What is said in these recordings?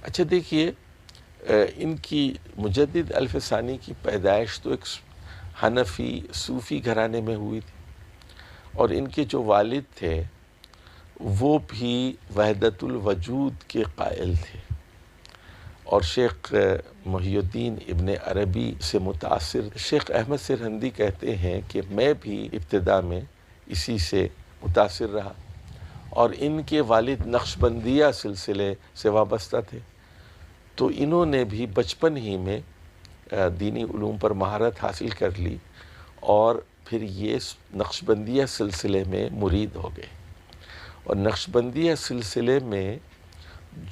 اچھا دیکھیے، ان کی مجدد الف ثانی کی پیدائش تو ایک حنفی صوفی گھرانے میں ہوئی تھی، اور ان کے جو والد تھے وہ بھی وحدت الوجود کے قائل تھے، اور شیخ محی الدین ابن عربی سے متاثر شیخ احمد سرہندی کہتے ہیں کہ میں بھی ابتدا میں اسی سے متاثر رہا، اور ان کے والد نقشبندیہ سلسلے سے وابستہ تھے، تو انہوں نے بھی بچپن ہی میں دینی علوم پر مہارت حاصل کر لی، اور پھر یہ نقشبندیہ سلسلے میں مرید ہو گئے، اور نقشبندیہ سلسلے میں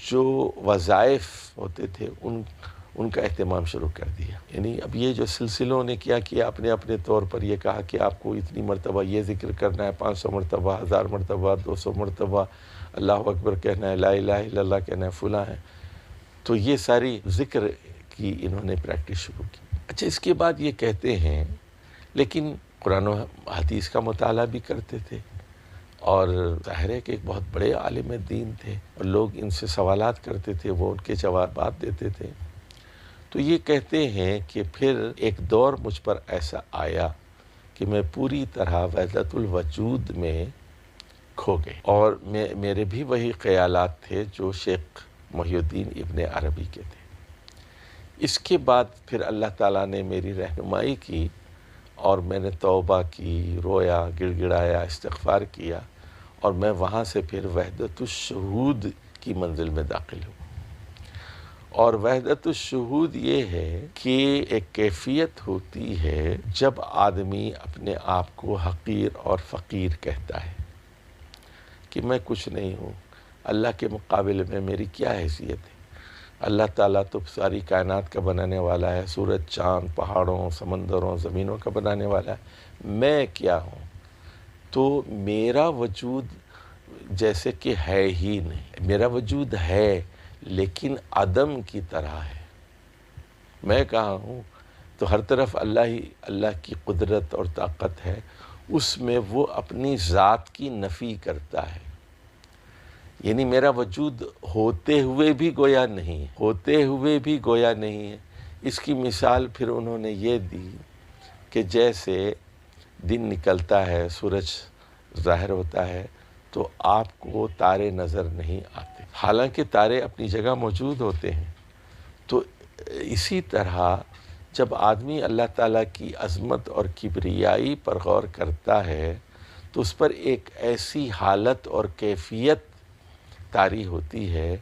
جو وظائف ہوتے تھے ان کا اہتمام شروع کر دیا۔ یعنی اب یہ جو سلسلوں نے کیا کیا، اپنے اپنے طور پر یہ کہا کہ آپ کو اتنی مرتبہ یہ ذکر کرنا ہے، 500 مرتبہ، 1000 مرتبہ، 200 مرتبہ اللہ اکبر کہنا ہے، لا الہ الا اللہ کہنا ہے، فلاں ہے، تو یہ ساری ذکر کی انہوں نے پریکٹس شروع کی۔ اچھا، اس کے بعد یہ کہتے ہیں لیکن قرآن و حدیث کا مطالعہ بھی کرتے تھے، اور ظاہر ہے کہ ایک بہت بڑے عالم دین تھے، اور لوگ ان سے سوالات کرتے تھے، وہ ان کے جوابات دیتے تھے۔ تو یہ کہتے ہیں کہ پھر ایک دور مجھ پر ایسا آیا کہ میں پوری طرح وحدت الوجود میں کھو گئے، اور میرے بھی وہی خیالات تھے جو شیخ محی الدین ابن عربی کے تھے۔ اس کے بعد پھر اللہ تعالیٰ نے میری رہنمائی کی، اور میں نے توبہ کی، رویا، گڑ گڑایا، استغفار کیا، اور میں وہاں سے پھر وحدت الشہود کی منزل میں داخل ہوں۔ اور وحدت الشہود یہ ہے کہ ایک کیفیت ہوتی ہے جب آدمی اپنے آپ کو حقیر اور فقیر کہتا ہے کہ میں کچھ نہیں ہوں، اللہ کے مقابلے میں میری کیا حیثیت ہے، اللہ تعالیٰ تو ساری کائنات کا بنانے والا ہے، سورج، چاند، پہاڑوں، سمندروں، زمینوں کا بنانے والا ہے، میں کیا ہوں؟ تو میرا وجود جیسے کہ ہے ہی نہیں، میرا وجود ہے لیکن عدم کی طرح ہے۔ میں کہاں ہوں؟ تو ہر طرف اللہ کی قدرت اور طاقت ہے، اس میں وہ اپنی ذات کی نفی کرتا ہے، یعنی میرا وجود ہوتے ہوئے بھی گویا نہیں، ہوتے ہوئے بھی گویا نہیں ہے۔ اس کی مثال پھر انہوں نے یہ دی کہ جیسے دن نکلتا ہے، سورج ظاہر ہوتا ہے، تو آپ کو تارے نظر نہیں آتے، حالانکہ تارے اپنی جگہ موجود ہوتے ہیں۔ تو اسی طرح جب آدمی اللہ تعالیٰ کی عظمت اور کبریائی پر غور کرتا ہے تو اس پر ایک ایسی حالت اور کیفیت طاری ہوتی ہے